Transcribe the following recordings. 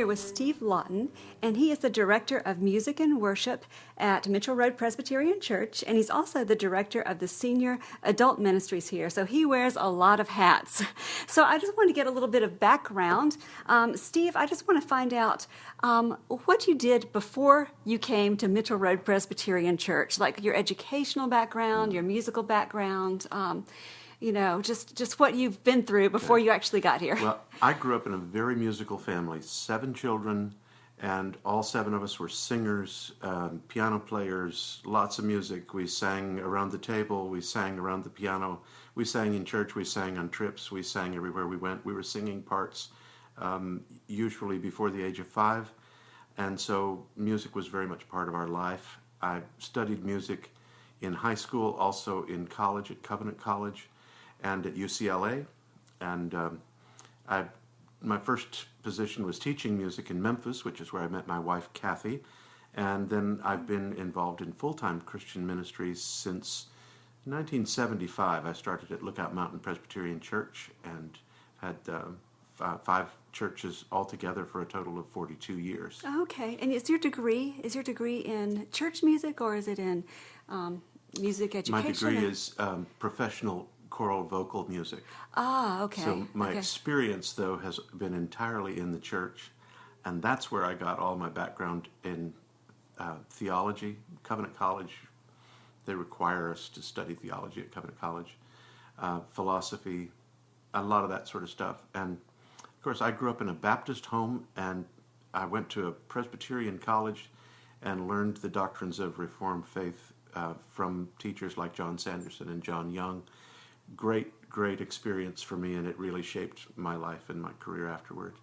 here with Steve Lawton, and he is the Director of Music and Worship at Mitchell Road Presbyterian Church, and he's also the Director of the Senior Adult Ministries here, so he wears a lot of hats. So I just want to get a little bit of background. Steve, I just want to find out what you did before you came to Mitchell Road Presbyterian Church, like your educational background, your musical background, just what you've been through before you actually got here. Well, I grew up in a very musical family, 7 children, and all 7 of us were singers, piano players, lots of music. We sang around the table, we sang around the piano, we sang in church, we sang on trips, we sang everywhere we went. We were singing parts usually before the age of 5, and so music was very much part of our life. I studied music in high school, also in college at Covenant College, and at UCLA, and my first position was teaching music in Memphis, which is where I met my wife, Kathy, and then I've been involved in full-time Christian ministries since 1975. I started at Lookout Mountain Presbyterian Church and had 5 churches altogether for a total of 42 years. Okay, and is your degree in church music, or is it in music education? My degree is professional choral vocal music. Ah, okay. So my experience, though, has been entirely in the church, and that's where I got all my background in theology. Covenant College, they require us to study theology at Covenant College, philosophy, a lot of that sort of stuff. And, of course, I grew up in a Baptist home, and I went to a Presbyterian college and learned the doctrines of Reformed faith from teachers like John Sanderson and John Young. Great experience for me, and it really shaped my life and my career afterward.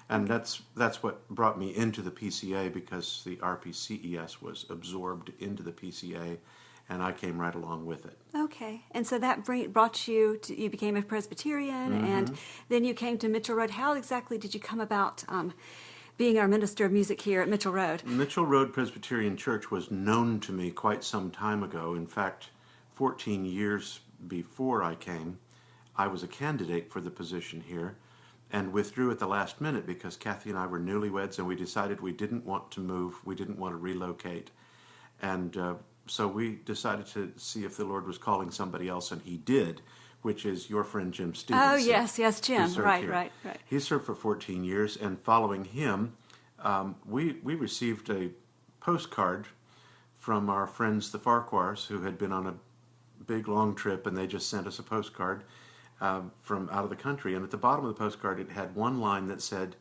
And that's what brought me into the PCA, because the RPCES was absorbed into the PCA, and I came right along with it. Okay, and so that brought you to, you became a Presbyterian, and then you came to Mitchell Road. How exactly did you come about being our minister of music here at Mitchell Road? Mitchell Road Presbyterian Church was known to me quite some time ago. In fact, 14 years before I came, I was a candidate for the position here and withdrew at the last minute because Kathy and I were newlyweds, and we decided we didn't want to move, we didn't want to relocate. And so we decided to see if the Lord was calling somebody else, and he did, which is your friend Jim Stevenson. Oh, yes, Jim. Right. He served for 14 years, and following him, we received a postcard from our friends the Farquhars, who had been on a big long trip, and they just sent us a postcard from out of the country. And at the bottom of the postcard, it had one line that said,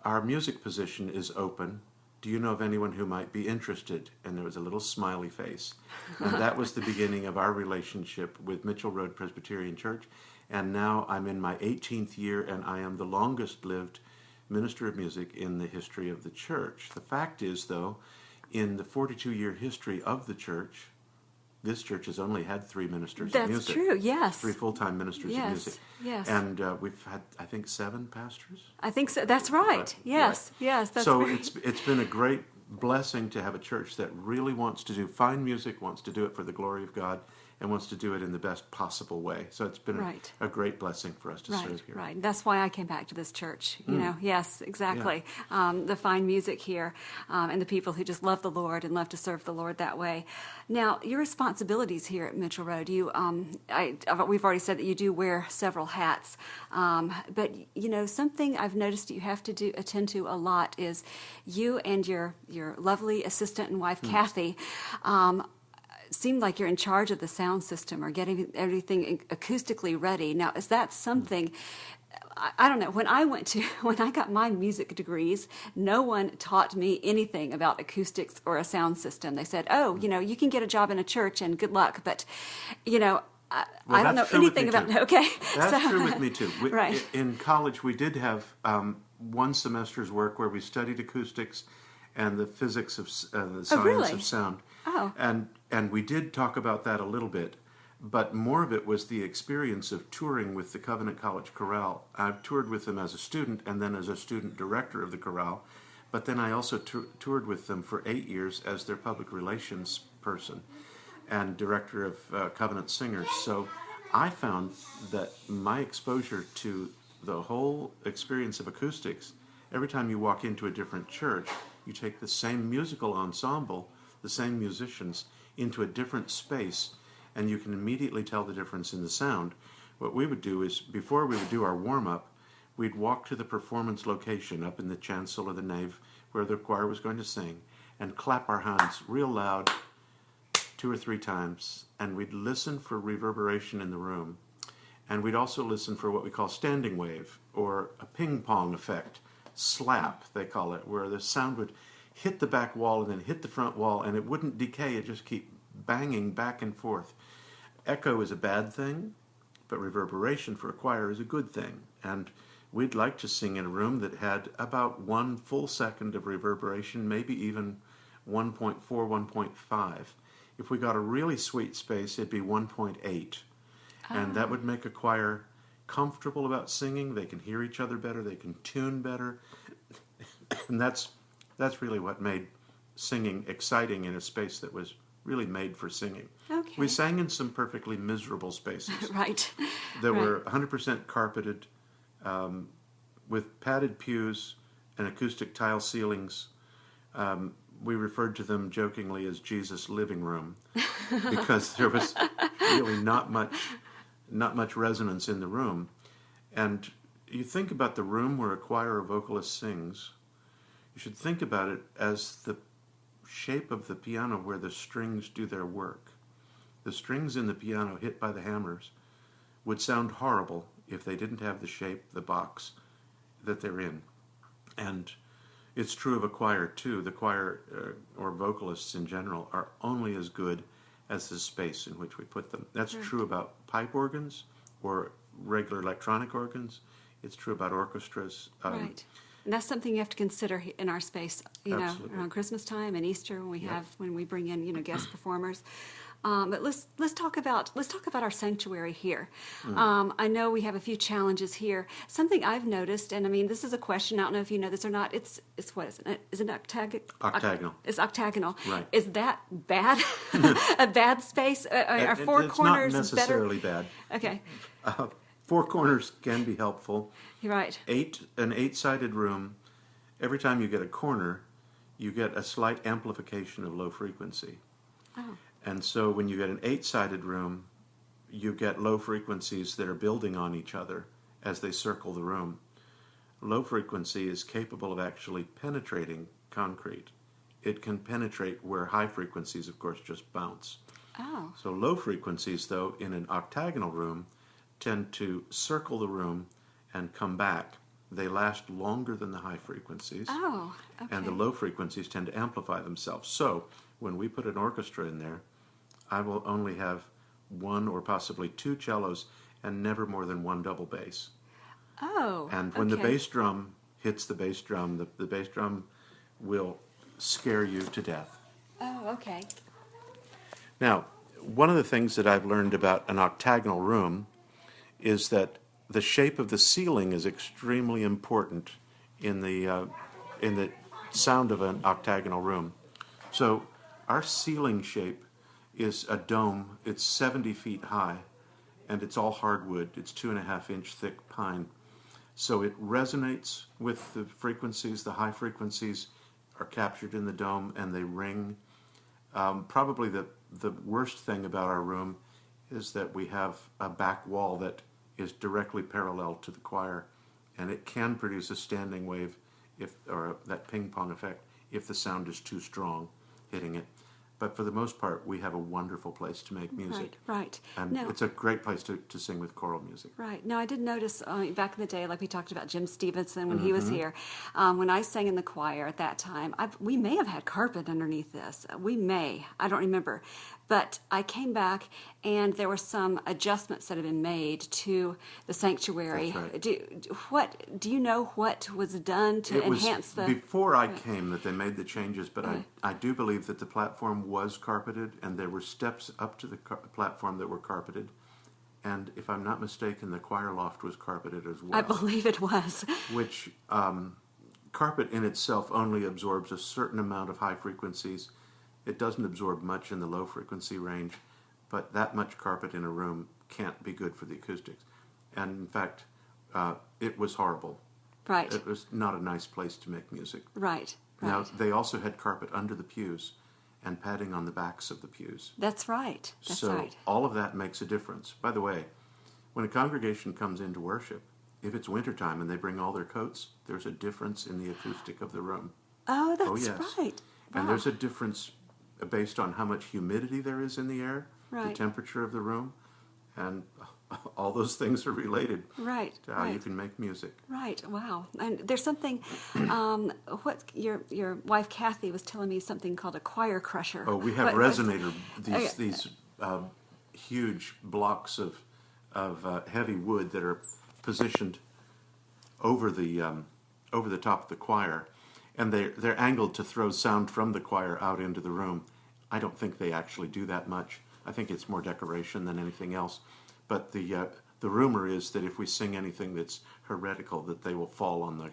"Our music position is open. Do you know of anyone who might be interested?" And there was a little smiley face. And that was the beginning of our relationship with Mitchell Road Presbyterian Church. And now I'm in my 18th year, and I am the longest lived minister of music in the history of the church. The fact is, though, in the 42-year history of the church, this church has only had 3 ministers of music. That's true, yes. 3 full-time ministers of music. Yes. And we've had, I think, 7 pastors? I think so. That's right. Yes, that's so right. it's been a great blessing to have a church that really wants to do fine music, wants to do it for the glory of God, and wants to do it in the best possible way. So it's been a great blessing for us to serve here. Right. That's why I came back to this church. You know, yes, exactly. Yeah. The fine music here, and the people who just love the Lord and love to serve the Lord that way. Now, your responsibilities here at Mitchell Road, we've already said that you do wear several hats, but something I've noticed that you have to attend to a lot is you and your lovely assistant and wife, Kathy, seem like you're in charge of the sound system or getting everything acoustically ready. Now, is that something, I don't know, when I got my music degrees, no one taught me anything about acoustics or a sound system. They said, you can get a job in a church and good luck, but, I don't know anything about it. Okay. That's true with me, too. Right. In college, we did have one semester's work where we studied acoustics and the physics of the science of sound. Oh. And we did talk about that a little bit, but more of it was the experience of touring with the Covenant College Chorale. I've toured with them as a student and then as a student director of the chorale, but then I also toured with them for 8 years as their public relations person and director of Covenant Singers. So I found that my exposure to the whole experience of acoustics every time you walk into a different church, you take the same musical ensemble, the same musicians, into a different space, and you can immediately tell the difference in the sound. What we would do is, before we would do our warm-up, we'd walk to the performance location up in the chancel or the nave where the choir was going to sing, and clap our hands real loud 2 or 3 times, and we'd listen for reverberation in the room. And we'd also listen for what we call standing wave, or a ping-pong effect. Slap, they call it, where the sound would hit the back wall and then hit the front wall, and it wouldn't decay, it'd just keep banging back and forth. Echo is a bad thing, but reverberation for a choir is a good thing. And we'd like to sing in a room that had about 1 full second of reverberation, maybe even 1.4, 1.5. If we got a really sweet space, it'd be 1.8. And that would make a choir comfortable about singing. They can hear each other better. They can tune better. And that's really what made singing exciting in a space that was really made for singing. Okay. We sang in some perfectly miserable spaces. Right. That were 100% carpeted, with padded pews and acoustic tile ceilings. We referred to them jokingly as Jesus' living room, because there was really not much resonance in the room. And you think about the room where a choir or vocalist sings, you should think about it as the shape of the piano where the strings do their work. The strings in the piano hit by the hammers would sound horrible if they didn't have the shape, the box that they're in. And it's true of a choir too. The choir or vocalists in general are only as good as the space in which we put them. That's true about pipe organs or regular electronic organs. It's true about orchestras. Right. And that's something you have to consider in our space, Absolutely. around Christmas time and Easter when we bring in, guest performers. But let's talk about our sanctuary here. I know we have a few challenges here. Something I've noticed, and I mean, this is a question. I don't know if you know this or not. It's what is it? Is it octagonal? It's octagonal. Right. Is that bad? A bad space? Are 4 corners not necessarily better? bad. Okay. 4 corners can be helpful. You're right. An 8-sided room. Every time you get a corner, you get a slight amplification of low frequency. Oh. And so when you get an 8-sided room, you get low frequencies that are building on each other as they circle the room. Low frequency is capable of actually penetrating concrete. It can penetrate where high frequencies, of course, just bounce. Oh. So low frequencies, though, in an octagonal room, tend to circle the room and come back. They last longer than the high frequencies. Oh, okay. And the low frequencies tend to amplify themselves. So when we put an orchestra in there, I will only have 1 or possibly 2 cellos and never more than 1 double bass. Oh, And when the bass drum hits the bass drum, the bass drum will scare you to death. Oh, okay. Now, one of the things that I've learned about an octagonal room is that the shape of the ceiling is extremely important in the sound of an octagonal room. So our ceiling shape is a dome. It's 70 feet high, and it's all hardwood. It's 2.5-inch thick pine. So it resonates with the frequencies. The high frequencies are captured in the dome, and they ring. Probably the worst thing about our room is that we have a back wall that is directly parallel to the choir, and it can produce a standing wave or that ping pong effect if the sound is too strong hitting it. But for the most part, we have a wonderful place to make music. Right. And Now, it's a great place to sing with choral music. right. Now, I did notice back in the day, like we talked about Jim Stevenson when he was here, when I sang in the choir at that time, we may have had carpet underneath this. We may. I don't remember. But I came back, and there were some adjustments that had been made to the sanctuary. That's right. Do you know what was done to enhance the... Before I came that they made the changes, but I do believe that the platform was carpeted, and there were steps up to the platform that were carpeted. And if I'm not mistaken, the choir loft was carpeted as well. I believe it was. Which carpet in itself only absorbs a certain amount of high frequencies. It doesn't absorb much in the low frequency range, but that much carpet in a room can't be good for the acoustics. And in fact, it was horrible. Right. It was not a nice place to make music. Right. Now, they also had carpet under the pews and padding on the backs of the pews. That's right. That's So right. all of that makes a difference. By the way, when a congregation comes in to worship, if it's wintertime and they bring all their coats, there's a difference in the acoustic of the room. Oh, that's yes. right. And Wow. there's a difference based on how much humidity there is in the air, the Right. temperature of the room, and all those things are related Right. to how you Right. can make music. Right. Wow. And there's something. What your wife Kathy was telling me something called a choir crusher. Oh, we have What- resonator, Okay. these huge blocks of heavy wood that are positioned over the top of the choir, and they're angled to throw sound from the choir out into the room. I don't think they actually do that much. I think it's more decoration than anything else. But the rumor is that if we sing anything that's heretical, that they will fall on the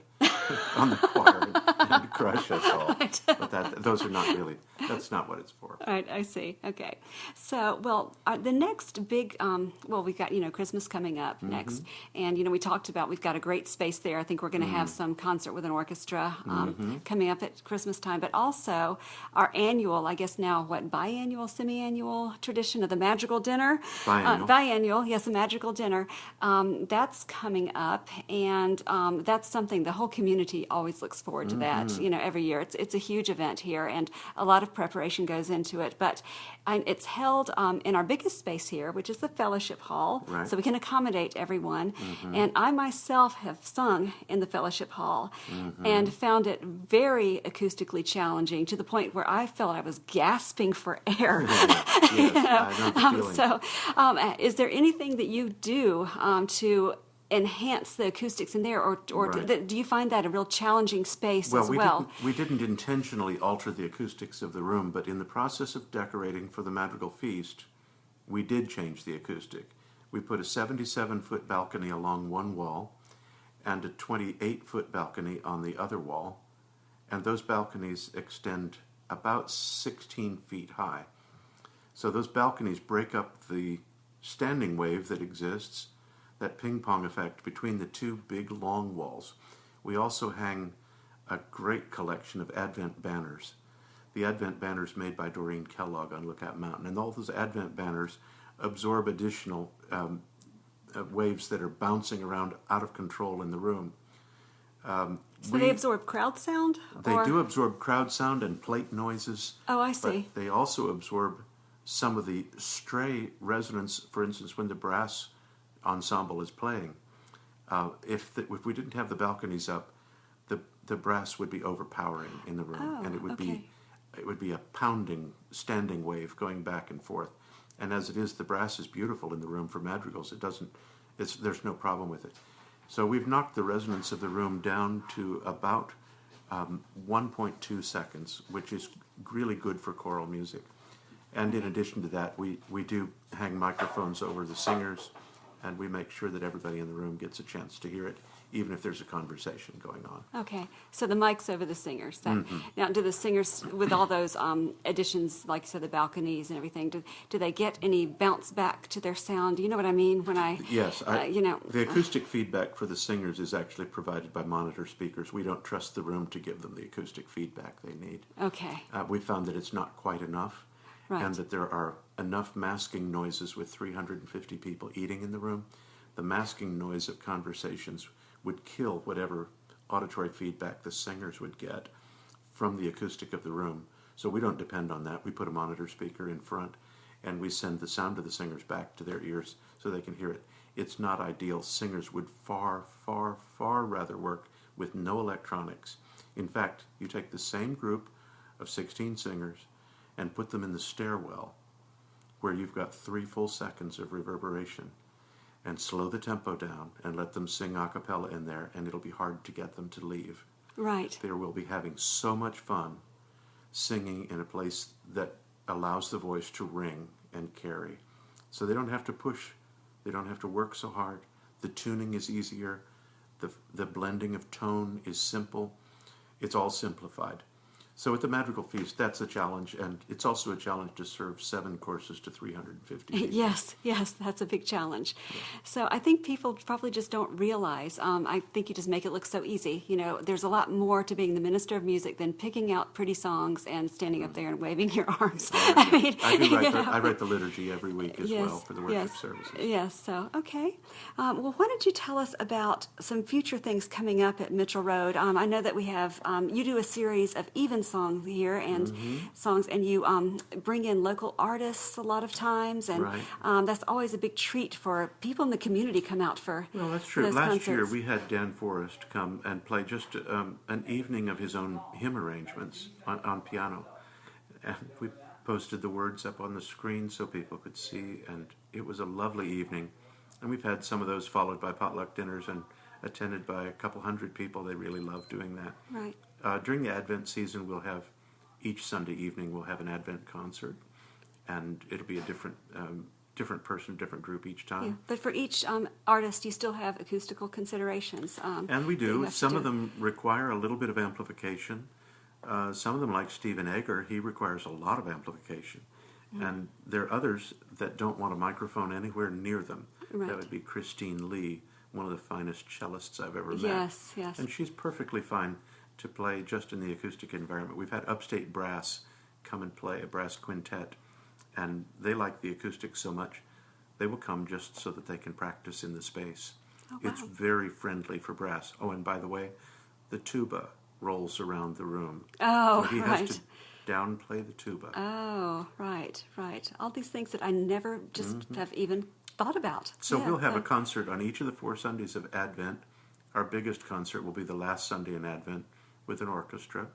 on the choir and crush us all. Right. But those are not really. That's not what it's for. Right, I see. Okay. So, well, the next big, we got, Christmas coming up next. And, we talked about, we've got a great space there. I think we're going to have some concert with an orchestra coming up at Christmas time. But also our annual, I guess now, biannual, semi-annual tradition of the magical dinner? Biannual. Biannual, yes, the magical dinner. That's coming up. And that's something the whole community always looks forward to that, every year. It's a huge event here, and a lot of preparation goes into it. But it's held in our biggest space here, which is the fellowship hall, Right. so we can accommodate everyone. And I myself have sung in the fellowship hall and found it very acoustically challenging, to the point where I felt I was gasping for air. Yes, I know the feeling. So, is there anything that you do to enhance the acoustics in there, or Right. do you find that a real challenging space as well? We didn't intentionally alter the acoustics of the room, but in the process of decorating for the Madrigal Feast, we did change the acoustic. We put a 77-foot balcony along one wall and a 28-foot balcony on the other wall, and those balconies extend about 16 feet high. So those balconies break up the standing wave that exists, that ping-pong effect between the two big long walls. We also hang a great collection of Advent banners. The Advent banners made by Doreen Kellogg on Lookout Mountain. And all those Advent banners absorb additional waves that are bouncing around out of control in the room. So they absorb crowd sound? They or? do absorb crowd sound and plate noises. Oh, I see. But they also absorb some of the stray resonance. For instance, when the brass ensemble is playing, if we didn't have the balconies up, the brass would be overpowering in the room, and it would be a pounding standing wave going back and forth. And as it is, the brass is beautiful in the room for madrigals. There's no problem with it. So we've knocked the resonance of the room down to about 1.2 seconds, which is really good for choral music. And in addition to that, we do hang microphones over the singers, and we make sure that everybody in the room gets a chance to hear it, even if there's a conversation going on. Okay, so the mic's over the singers. Now, do the singers, with all those additions, like you said, the balconies and everything, do they get any bounce back to their sound? Do you know what I mean when I? Yes, the acoustic feedback for the singers is actually provided by monitor speakers. We don't trust the room to give them the acoustic feedback they need. Okay. We found that it's not quite enough, Right. and that there are enough masking noises with 350 people eating in the room. The masking noise of conversations would kill whatever auditory feedback the singers would get from the acoustic of the room. So we don't depend on that. We put a monitor speaker in front, and we send the sound of the singers back to their ears so they can hear it. It's not ideal. Singers would far, far, far rather work with no electronics. In fact, you take the same group of 16 singers and put them in the stairwell, where you've got 3 full seconds of reverberation, and slow the tempo down and let them sing a cappella in there, and it'll be hard to get them to leave. Right. They will be having so much fun singing in a place that allows the voice to ring and carry. So they don't have to push, they don't have to work so hard. The tuning is easier, the blending of tone is simple. It's all simplified. So at the Madrigal Feast, that's a challenge, and it's also a challenge to serve 7 courses to 350 people. Yes, that's a big challenge. Yeah. So I think people probably just don't realize, I think you just make it look so easy. You know, there's a lot more to being the minister of music than picking out pretty songs and standing up there and waving your arms. I write the liturgy every week as well for the worship services. Yes, so, okay. Well, why don't you tell us about some future things coming up at Mitchell Road? I know that we have, you do a series of even songs here and songs, and you bring in local artists a lot of times, and that's always a big treat for people in the community come out for. Well, that's true. Those Last concerts. year we had Dan Forrest come and play just an evening of his own hymn arrangements on piano, and we posted the words up on the screen so people could see, and it was a lovely evening. And we've had some of those followed by potluck dinners and attended by a couple hundred people. They really love doing that. Right. During the Advent season, we'll have, each Sunday evening, we'll have an Advent concert, and it'll be a different person, different group each time. Yeah. But for each artist, you still have acoustical considerations. And we do. Some of them require a little bit of amplification. Some of them, like Stephen Egger, he requires a lot of amplification. And there are others that don't want a microphone anywhere near them. Right. That would be Christine Lee, one of the finest cellists I've ever met. Yes. And she's perfectly fine to play just in the acoustic environment. We've had Upstate Brass come and play, a brass quintet, and they like the acoustics so much, they will come just so that they can practice in the space. Oh, wow. It's very friendly for brass. Oh, and by the way, the tuba rolls around the room. Oh, so he right. has to downplay the tuba. Oh, right. All these things that I never just have even thought about. So we'll have a concert on each of the 4 Sundays of Advent. Our biggest concert will be the last Sunday in Advent with an orchestra.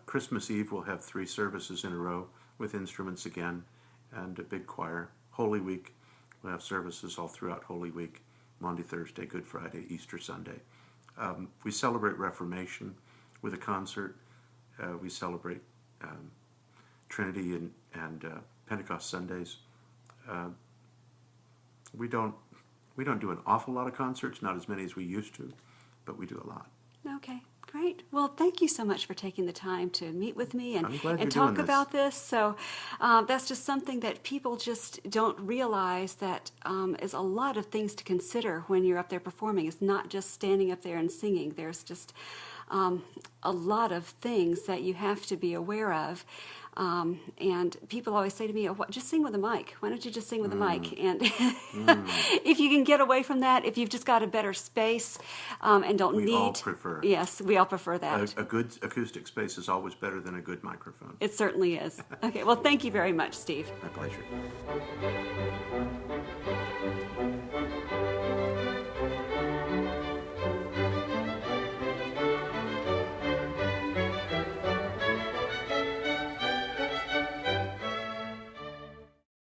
Christmas Eve we'll have 3 services in a row with instruments again and a big choir. Holy Week we'll have services all throughout Holy Week, Maundy Thursday, Good Friday, Easter Sunday. We celebrate Reformation with a concert. We celebrate Trinity and Pentecost Sundays. We don't do an awful lot of concerts, not as many as we used to, but we do a lot. Okay, great. Well, thank you so much for taking the time to meet with me and talk talk about this. So that's just something that people just don't realize that is a lot of things to consider when you're up there performing. It's not just standing up there and singing. There's just a lot of things that you have to be aware of. And people always say to me, just sing with a mic. Why don't you just sing with a mic? And if you can get away from that, if you've just got a better space and don't need... We all prefer. Yes, we all prefer that. A good acoustic space is always better than a good microphone. It certainly is. Okay, well, thank you very much, Steve. My pleasure.